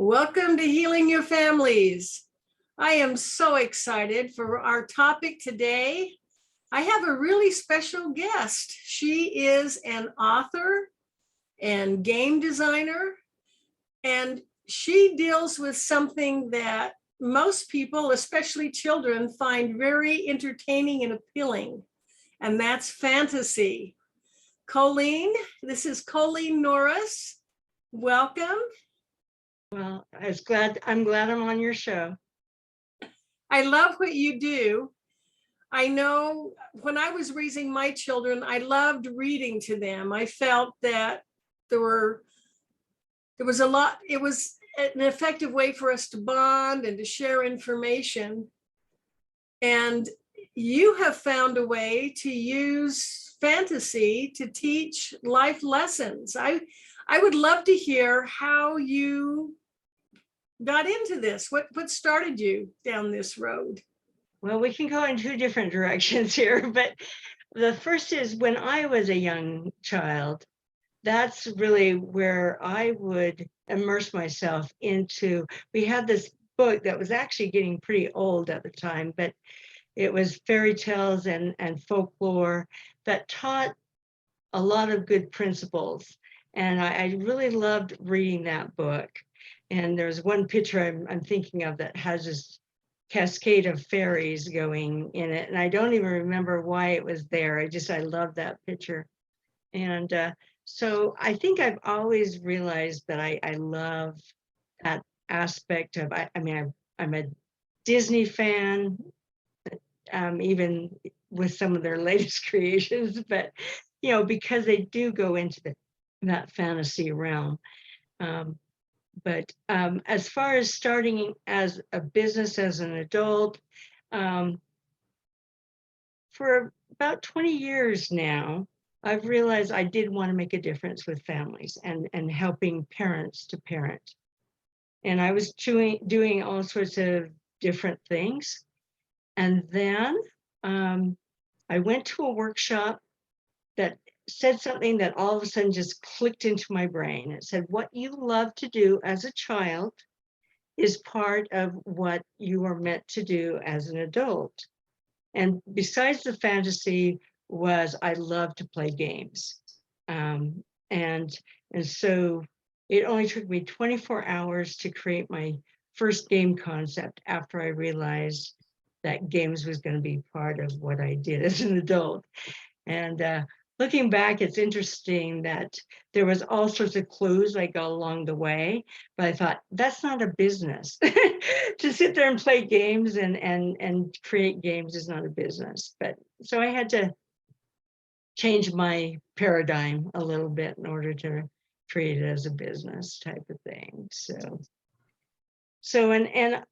Welcome to Healing Your Families. I am so excited for our topic today. I have a really special guest. She is an author and game designer, and she deals with something that most people, especially children, find very entertaining and appealing, and that's fantasy. Colleen, this is Colleen Norris. Welcome. Well, I'm glad I'm on your show. I love what you do. I know when I was raising my children, I loved reading to them. I felt that there was a lot, it was an effective way for us to bond and to share information. And you have found a way to use fantasy to teach life lessons. I would love to hear how you got into this. What started you down this road? Well, we can go in two different directions here, but the first is when I was a young child, that's really where I would immerse myself into. We had this book that was actually getting pretty old at the time, but it was fairy tales and folklore that taught a lot of good principles. And I really loved reading that book. And there's one picture I'm thinking of that has this cascade of fairies going in it. And I don't even remember why it was there. I love that picture. And so I think I've always realized that I love that aspect of, I'm a Disney fan, even with some of their latest creations, but, because they do go into that fantasy realm. But as far as starting as a business as an adult, for about 20 years now, I've realized I did want to make a difference with families and helping parents to parent. And I was doing all sorts of different things. And then I went to a workshop that said something that all of a sudden just clicked into my brain. It said, what you love to do as a child is part of what you are meant to do as an adult. And besides the fantasy was I love to play games. And so it only took me 24 hours to create my first game concept after I realized that games was going to be part of what I did as an adult. And looking back, it's interesting that there was all sorts of clues I got along the way, but I thought that's not a business. To sit there and play games and create games is not a business. But so I had to change my paradigm a little bit in order to treat it as a business type of thing. So and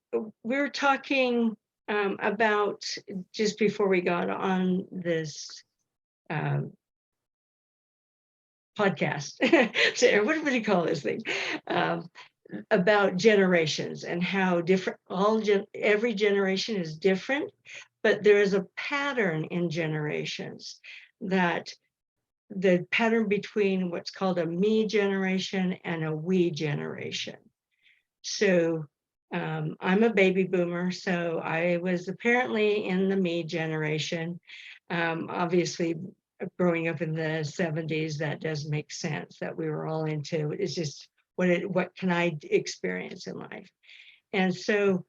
we were talking about just before we got on this podcast. So what do you call this thing? About generations and how different every generation is different, but there is a pattern in generations, that the pattern between what's called a me generation and a we generation. So I'm a baby boomer, so I was apparently in the me generation. Obviously, growing up in the 70s, that does make sense that we were all into it. It's just what can I experience in life? And so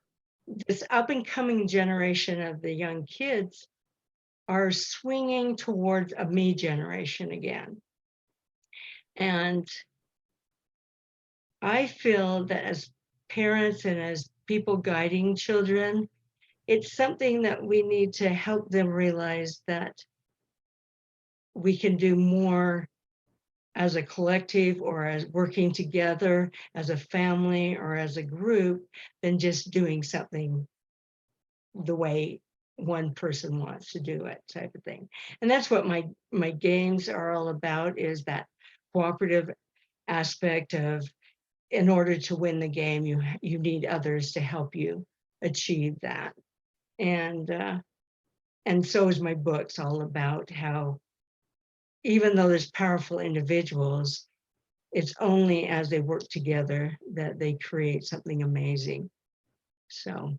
this up and coming generation of the young kids are swinging towards a me generation again. And I feel that as parents and as people guiding children, it's something that we need to help them realize that we can do more as a collective or as working together as a family or as a group than just doing something the way one person wants to do it type of thing. And that's what my games are all about, is that cooperative aspect of, in order to win the game, you need others to help you achieve that. And so is my books all about how, even though there's powerful individuals, it's only as they work together that they create something amazing. So,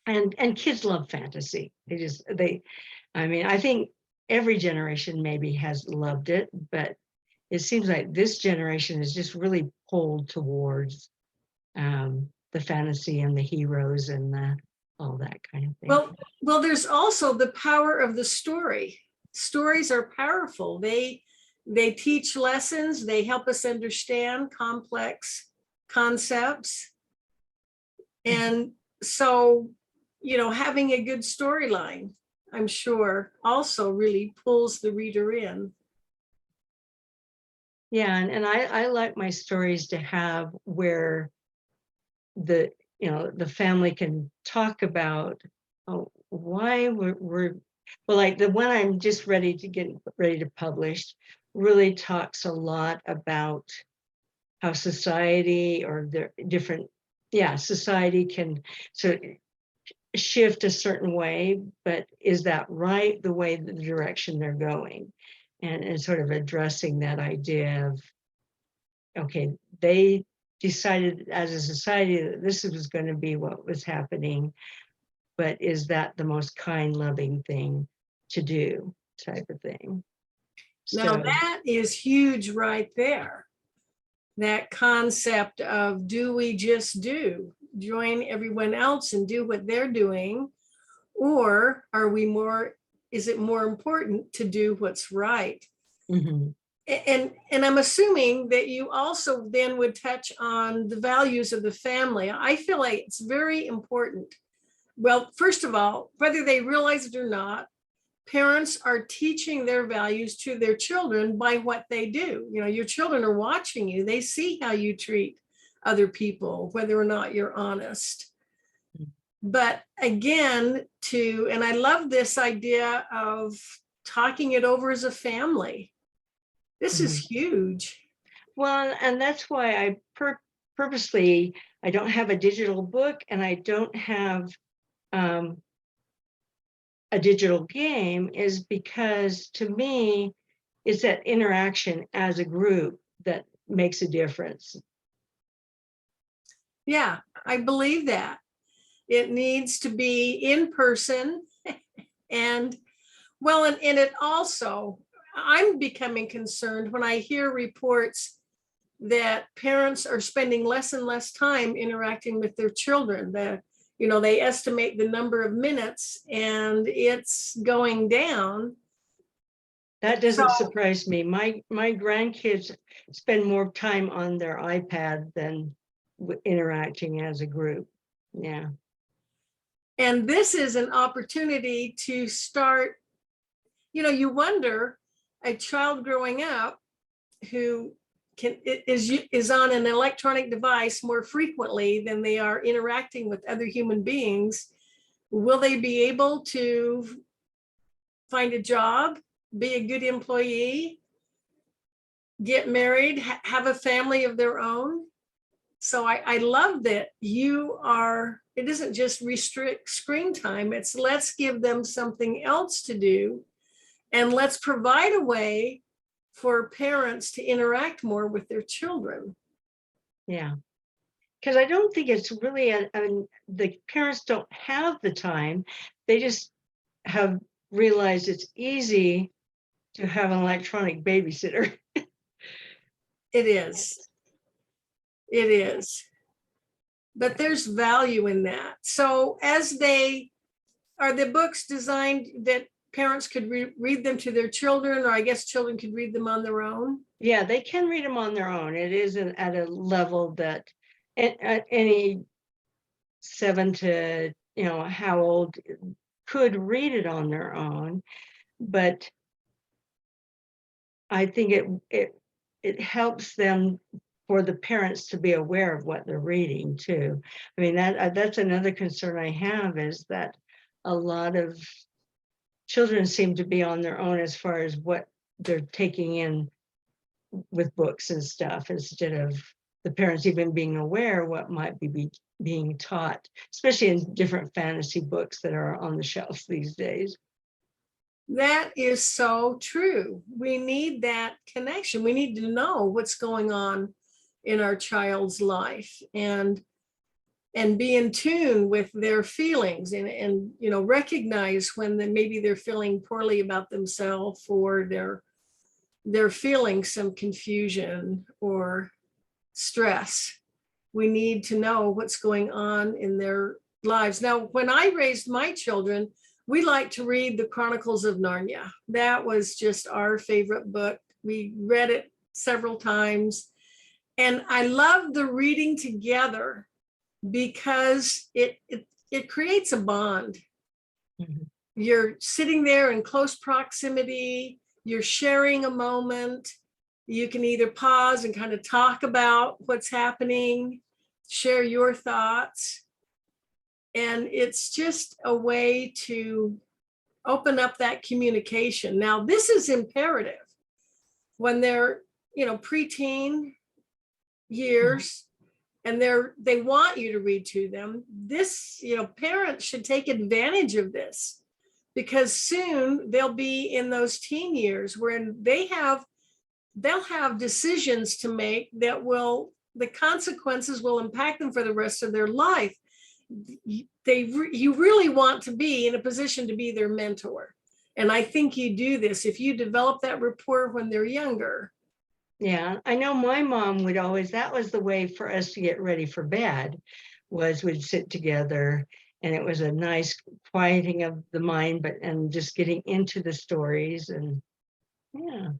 and kids love fantasy. I mean, I think every generation maybe has loved it, but it seems like this generation is just really pulled towards the fantasy and the heroes and all that kind of thing. Well, there's also the power of the story. Stories are powerful. They teach lessons. They help us understand complex concepts. And so, having a good storyline, I'm sure, also really pulls the reader in. Yeah, and I like my stories to have where the family can talk about why we're well, like the one I'm just ready to publish really talks a lot about how society or the different society can sort of shift a certain way, but is that right, the way, the direction they're going, and sort of addressing that idea of, okay, they decided as a society that this was going to be what was happening, but is that the most kind, loving thing to do, type of thing. Now So that is huge right there. That concept of, do we just join everyone else and do what they're doing? Or is it more important to do what's right? mhm. And I'm assuming that you also then would touch on the values of the family. I feel like it's very important. Well, first of all, whether they realize it or not, parents are teaching their values to their children by what they do. Your children are watching you. They see how you treat other people, whether or not you're honest. But again, and I love this idea of talking it over as a family. This is huge. Well, and that's why I purposely, I don't have a digital book and I don't have a digital game, is because to me, it's that interaction as a group that makes a difference. Yeah, I believe that. It needs to be in person. And it also, I'm becoming concerned when I hear reports that parents are spending less and less time interacting with their children. They estimate the number of minutes and it's going down. That doesn't surprise me. My grandkids spend more time on their iPad than interacting as a group. Yeah. And this is an opportunity to start, you wonder, a child growing up who is on an electronic device more frequently than they are interacting with other human beings, will they be able to find a job, be a good employee, get married, have a family of their own? So I love that it isn't just restrict screen time, it's let's give them something else to do, and let's provide a way for parents to interact more with their children. Yeah. Because I don't think it's really, the parents don't have the time. They just have realized it's easy to have an electronic babysitter. It is. It is. But there's value in that. So are the books designed that parents could read them to their children, or I guess children could read them on their own? Yeah, they can read them on their own. It is at a level that any 7 to, how old could read it on their own. But I think it helps them, for the parents to be aware of what they're reading too. I mean, that's another concern I have, is that a lot of children seem to be on their own as far as what they're taking in with books and stuff, instead of the parents even being aware what might be being taught, especially in different fantasy books that are on the shelves these days. That is so true. We need that connection. We need to know what's going on in our child's life and be in tune with their feelings and recognize when maybe they're feeling poorly about themselves, or they're feeling some confusion or stress. We need to know what's going on in their lives. Now, when I raised my children, we liked to read the Chronicles of Narnia. That was just our favorite book. We read it several times. And I love the reading together because it creates a bond. Mhm. You're sitting there in close proximity, you're sharing a moment. You can either pause and kind of talk about what's happening, share your thoughts. And it's just a way to open up that communication. Now, this is imperative when they're, preteen years, and they want you to read to them. This, parents should take advantage of this, because soon they'll be in those teen years where they'll have decisions to make that the consequences will impact them for the rest of their life. You really want to be in a position to be their mentor. And I think you do this if you develop that rapport when they're younger. Yeah, I know my mom would always, that was the way for us to get ready for bed, was we'd sit together, and it was a nice quieting of the mind, and just getting into the stories. And yeah.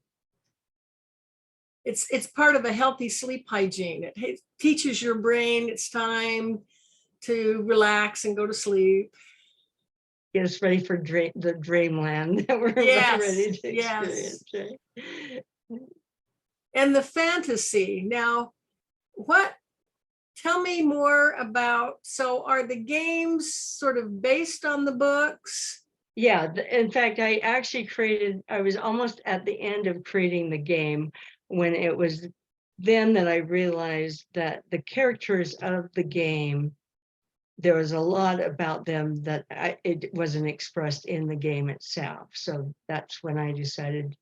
It's part of a healthy sleep hygiene. It teaches your brain it's time to relax and go to sleep. Get us ready for the dreamland that we're about ready to experience. Right? And the fantasy. Now, tell me more about, so are the games sort of based on the books? Yeah, in fact, I was almost at the end of creating the game, when it was then that I realized that the characters of the game, there was a lot about them that it wasn't expressed in the game itself. So that's when I decided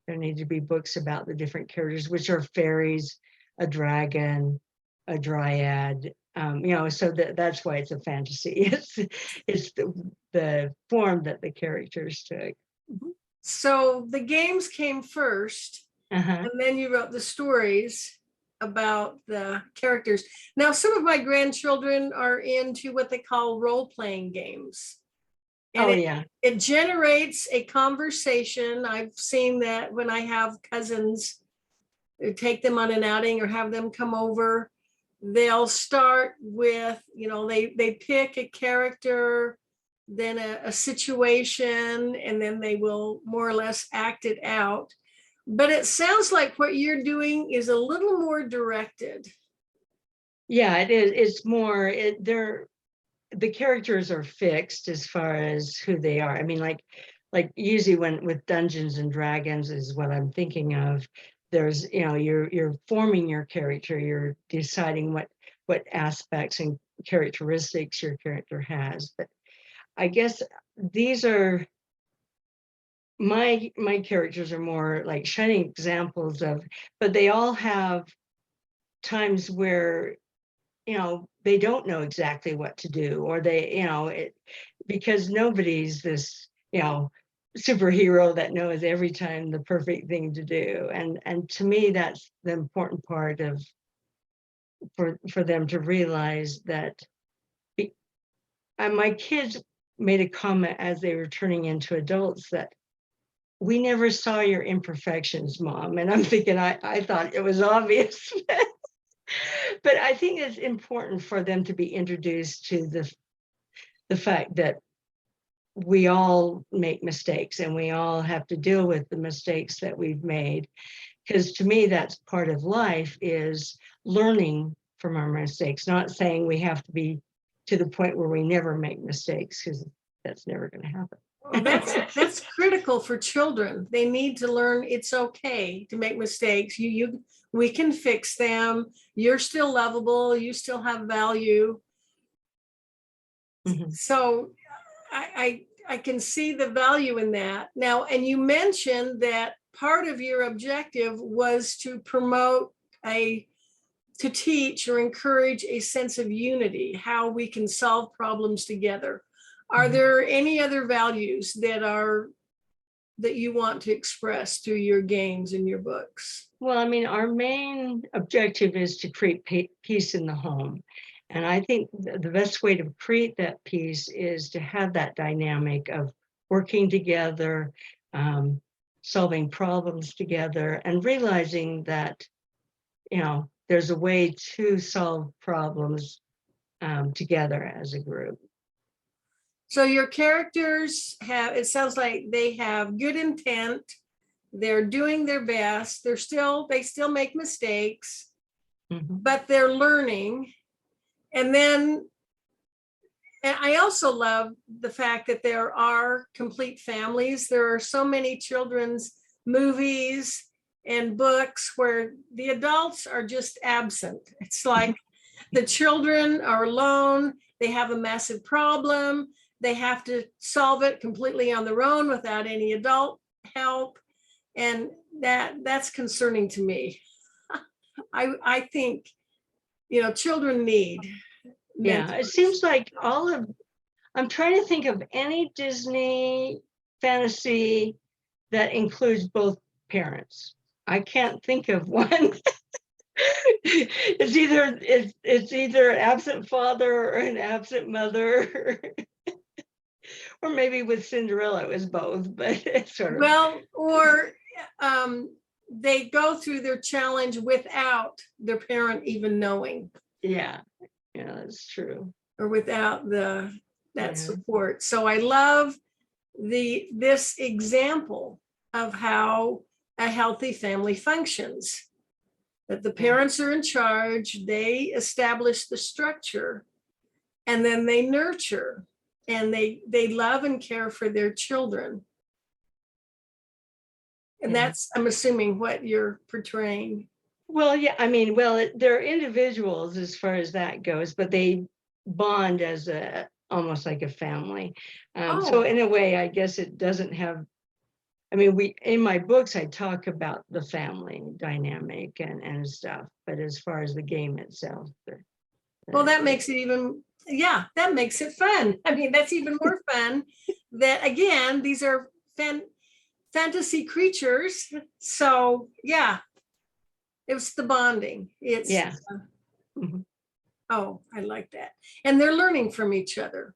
there need to be books about the different characters, which are fairies, a dragon, a dryad. So that's why it's a fantasy. It's the form that the characters took. So the games came first, and then you wrote the stories about the characters. Now, some of my grandchildren are into what they call role-playing games. And it generates a conversation. I've seen that when I have cousins, take them on an outing or have them come over, they'll start with, they pick a character, then a situation, and then they will more or less act it out. But it sounds like what you're doing is a little more directed. Yeah, it is. It's more, the characters are fixed as far as who they are. I mean, like usually with Dungeons and Dragons is what I'm thinking of. There's, you're forming your character, you're deciding what aspects and characteristics your character has. But I guess these are my characters are more like shining examples of, but they all have times where they don't know exactly what to do, or because nobody's this superhero that knows every time the perfect thing to do. And to me, that's the important part of for them to realize that. My kids made a comment as they were turning into adults that, "We never saw your imperfections, Mom." And I'm thinking, I thought it was obvious. But I think it's important for them to be introduced to the fact that we all make mistakes, and we all have to deal with the mistakes that we've made. Because to me, that's part of life, is learning from our mistakes, not saying we have to be to the point where we never make mistakes, because that's never going to happen. Well, that's critical for children. They need to learn it's okay to make mistakes. We can fix them. You're still lovable. You still have value. So I can see the value in that. Now, and you mentioned that part of your objective was to promote to teach or encourage a sense of unity, how we can solve problems together. Are there any other values that you want to express through your games and your books? Well, I mean, our main objective is to create peace in the home. And I think the best way to create that peace is to have that dynamic of working together, solving problems together, and realizing that, there's a way to solve problems together as a group. So your characters it sounds like they have good intent. They're doing their best. They still make mistakes, but they're learning. And I also love the fact that there are complete families. There are so many children's movies and books where the adults are just absent. It's like the children are alone. They have a massive problem. They have to solve it completely on their own without any adult help. And that's concerning to me. I think, children need. Yeah, it seems like I'm trying to think of any Disney fantasy that includes both parents. I can't think of one. It's either an absent father or an absent mother. Or maybe with Cinderella it was both, but it's sort of. Well, or they go through their challenge without their parent even knowing. Yeah, that's true. Or without that support. So I love this example of how a healthy family functions. That the parents are in charge, they establish the structure, and then they nurture, and they love and care for their children. And that's, I'm assuming, what you're portraying. Well, yeah, I mean, they're individuals as far as that goes, but they bond as almost like a family. So in a way, I guess it doesn't have, I mean, in my books, I talk about the family dynamic and stuff, but as far as the game itself. Well, that makes it that makes it fun. I mean, that's even more fun that, again, these are fantasy creatures. So yeah, it was the bonding. It's oh, I like that. And they're learning from each other.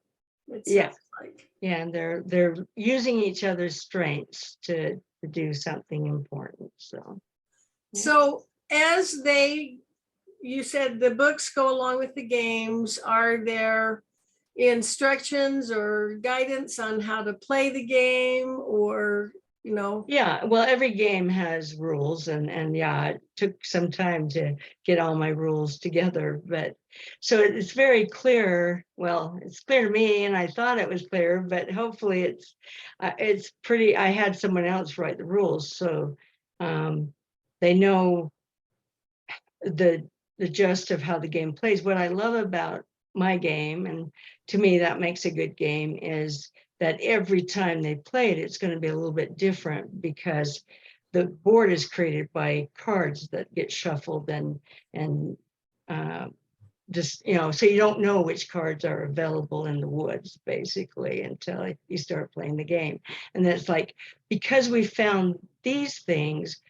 And they're using each other's strengths to do something important. So as you said the books go along with the games, are there instructions or guidance on how to play the game, or Yeah, well, every game has rules, and it took some time to get all my rules together, but so it's very clear. Well, it's clear to me, and I thought it was clear, but hopefully it's pretty. I had someone else write the rules, so they know the gist of how the game plays. What I love about my game, and to me that makes a good game, is that every time they play it, it's going to be a little bit different because the board is created by cards that get shuffled and just, so you don't know which cards are available in the woods, basically, until you start playing the game. And then it's like, because we found these things,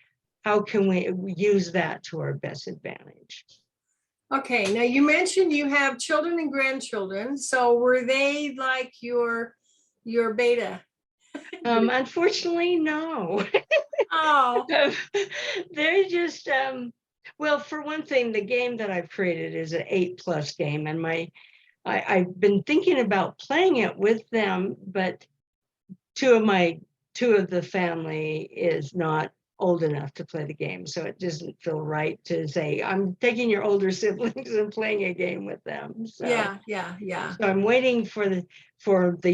how can we use that to our best advantage? Okay, now you mentioned you have children and grandchildren. So were they like your beta? Unfortunately, no. Oh. They're just well, for one thing, the game that I've created is an 8+ game, and I've been thinking about playing it with them, but two of the family is not old enough to play the game, so it doesn't feel right to say I'm taking your older siblings and playing a game with them. So yeah. So I'm waiting for the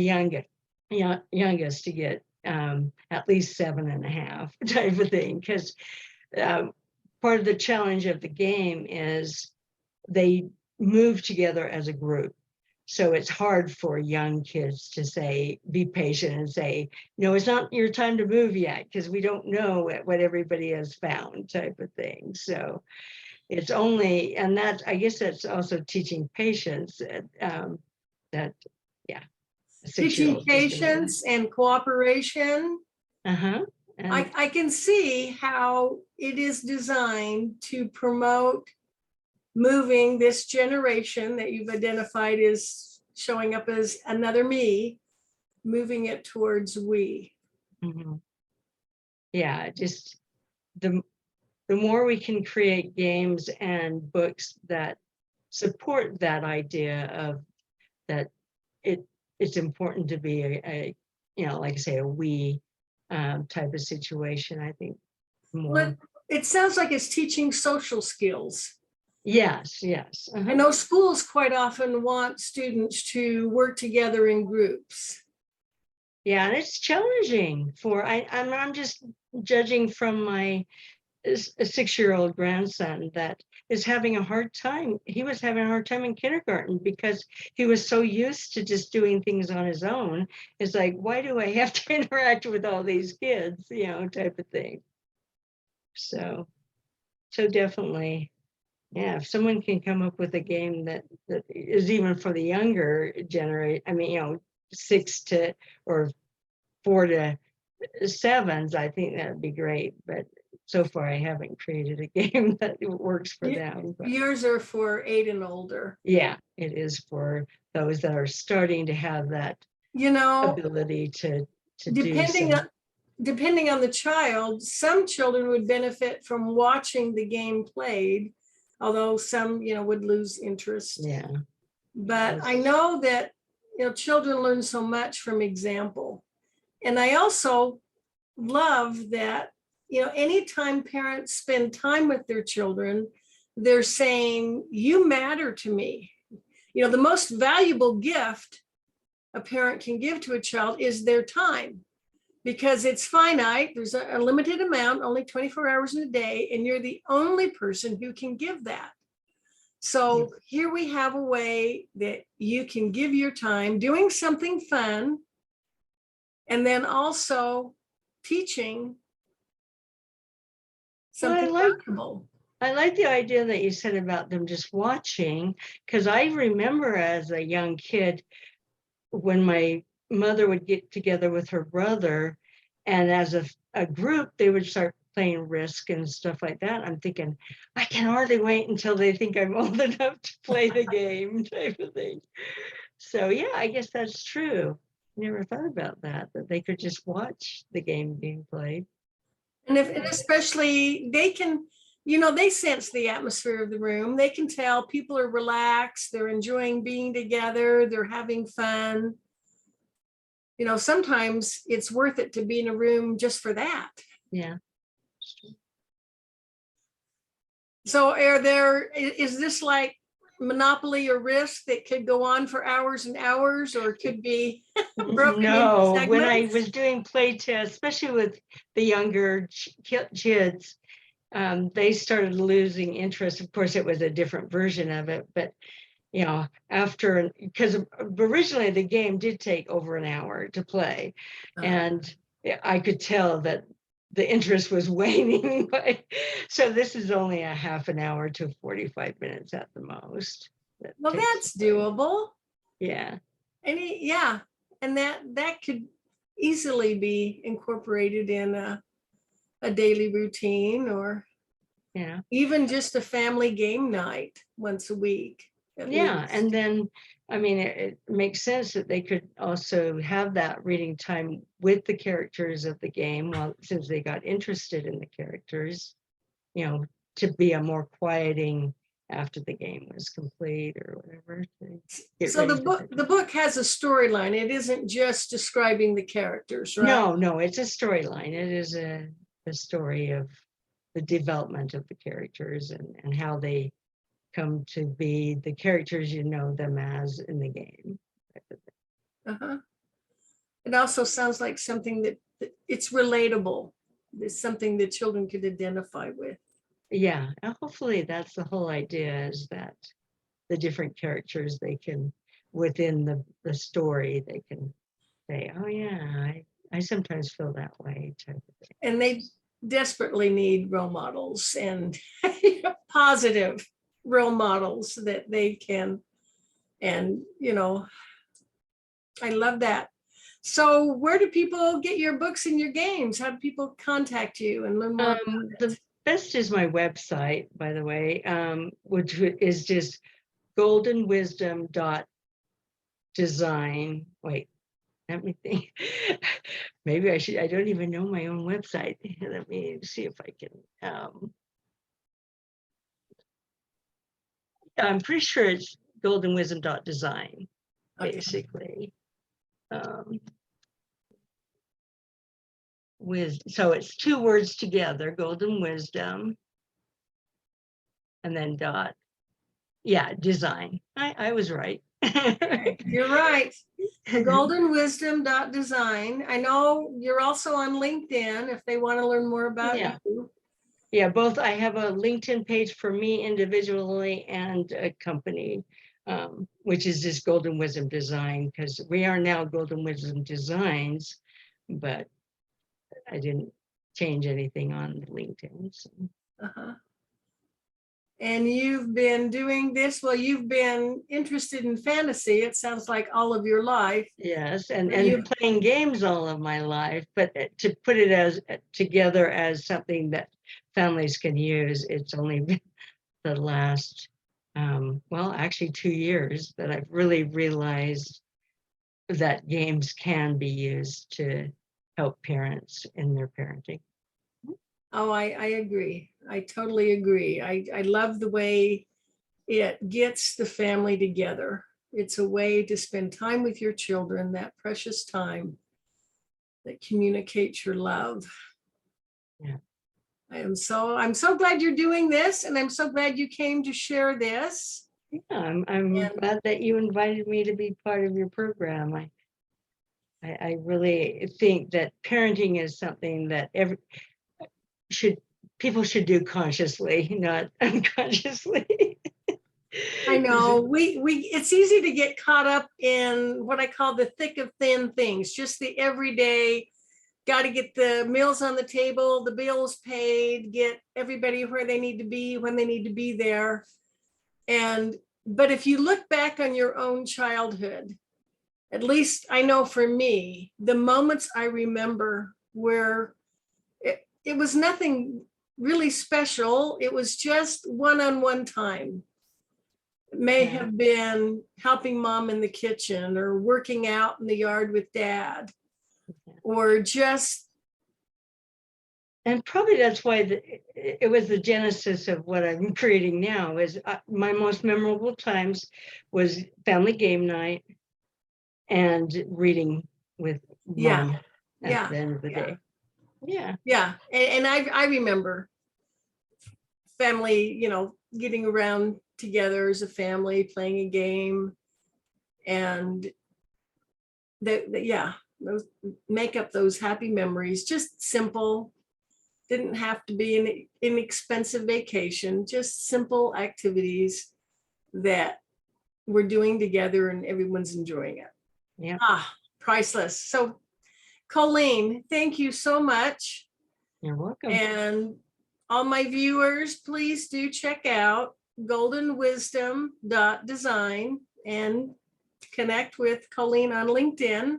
youngest to get at least 7.5 type of thing, because part of the challenge of the game is they move together as a group. So it's hard for young kids to say, be patient and say, no, it's not your time to move yet, because we don't know what everybody has found, type of thing. So it's only, and that, I guess that's also teaching patience, that, yeah, a Teaching 6-year-old is gonna learn. patience and cooperation. Uh-huh. And I can see how it is designed to promote moving this generation that you've identified as showing up as another me, moving it towards we. mhm. Yeah, just the more we can create games and books that support that idea of that it's important to be a like I say, a we type of situation, I think Well, more. it sounds like it's teaching social skills. Yes. I know schools quite often want students to work together in groups. Yeah, and it's challenging for I'm just judging from my a 6-year-old grandson that is having a hard time. He was having a hard time in kindergarten because he was so used to just doing things on his own. It's like, why do I have to interact with all these kids, type of thing. So definitely, yeah, if someone can come up with a game that is even for the younger generation, I mean, 6 to or 4 to 7s, I think that'd be great. But so far, I haven't created a game that works for them. But Yours are for 8 and older. yeah, it is for those that are starting to have that You know, ability to do depending some. on depending on the child, some children would benefit from watching the game played, although some, would lose interest. Yeah. But I know that, children learn so much from example. And I also love that, anytime parents spend time with their children, they're saying, you matter to me. The most valuable gift a parent can give to a child is their time, because it's finite. There's a limited amount, only 24 hours in a day, and you're the only person who can give that. So here we have a way that you can give your time doing something fun, and then also teaching something valuable. I like the idea that you said about them just watching, because I remember as a young kid when my mother would get together with her brother, and as a group, they would start playing Risk and stuff like that. I'm thinking, I can hardly wait until they think I'm old enough to play the game, type of thing. So yeah, I guess that's true. Never thought about that they could just watch the game being played. And especially they can, they sense the atmosphere of the room. They can tell people are relaxed, they're enjoying being together, they're having fun. Sometimes it's worth it to be in a room just for that. Yeah. So is this like Monopoly or Risk that could go on for hours and hours, or could be broken into segments? When I was doing play tests, especially with the younger kids, they started losing interest. Of course, it was a different version of it, but after, because originally the game did take over an hour to play, and I could tell that the interest was waning. So this is only a half an hour to 45 minutes at the most. Well, that's doable. Yeah. And that could easily be incorporated in a daily routine, or even just a family game night once a week. Yeah, and then, I mean, it makes sense that they could also have that reading time with the characters of the game, since they got interested in the characters, to be a more quieting after the game was complete or whatever. So the book has a storyline. It isn't just describing the characters, right? No, it's a storyline. It is a story of the development of the characters and how they come to be the characters you know them as in the game. It also sounds like something that it's relatable. It's something that children could identify with. Yeah, and hopefully that's the whole idea, is that the different characters, they can within the story, they can say, oh yeah, I sometimes feel that way too. And they desperately need role models and positive role models that they can, and I love that. So where do people get your books and your games? How do people contact you and learn more? The best is my website, by the way, which is just goldenwisdom.design. Wait, let me think. Maybe I don't even know my own website. Let me see if I can. I'm pretty sure it's goldenwisdom.design, basically. So it's 2 words together, golden wisdom, and then design. I was right. You're right. Goldenwisdom.design. I know you're also on LinkedIn if they want to learn more about you. Yeah, both. I have a LinkedIn page for me individually and a company, which is just Golden Wisdom Design, because we are now Golden Wisdom Designs, but I didn't change anything on LinkedIn. So. And you've been doing this, well, you've been interested in fantasy, it sounds like, all of your life. Yes, and playing games all of my life, but to put it together as something that families can use, it's only been the last, well, actually 2 years that I've really realized that games can be used to help parents in their parenting. Oh, I agree. I totally agree. I love the way it gets the family together. It's a way to spend time with your children, that precious time that communicates your love. Yeah. I'm so glad you're doing this, and I'm so glad you came to share this. Yeah, I'm glad that you invited me to be part of your program. I really think that parenting is something that people should do consciously, not unconsciously. I know it's easy to get caught up in what I call the thick of thin things, just the everyday, got to get the meals on the table, the bills paid, get everybody where they need to be when they need to be there. But if you look back on your own childhood, at least I know for me, the moments I remember where it was nothing really special. It was just one-on-one time. It may have been helping mom in the kitchen or working out in the yard with dad, or just. And probably that's why it was the genesis of what I'm creating now. Is my most memorable times was family game night and reading with mom at the end of the day. Yeah. And I remember family, getting around together as a family, playing a game, and those make up those happy memories. Just simple, didn't have to be an inexpensive vacation, just simple activities that we're doing together and everyone's enjoying it. Yeah. Priceless. So Colleen, thank you so much. You're welcome. And all my viewers, please do check out goldenwisdom.design and connect with Colleen on LinkedIn.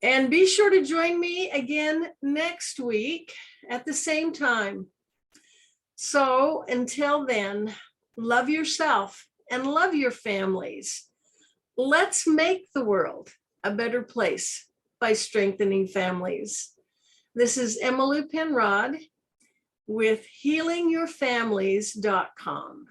And be sure to join me again next week at the same time. So until then, love yourself and love your families. Let's make the world a better place by strengthening families. This is Emily Penrod with healingyourfamilies.com.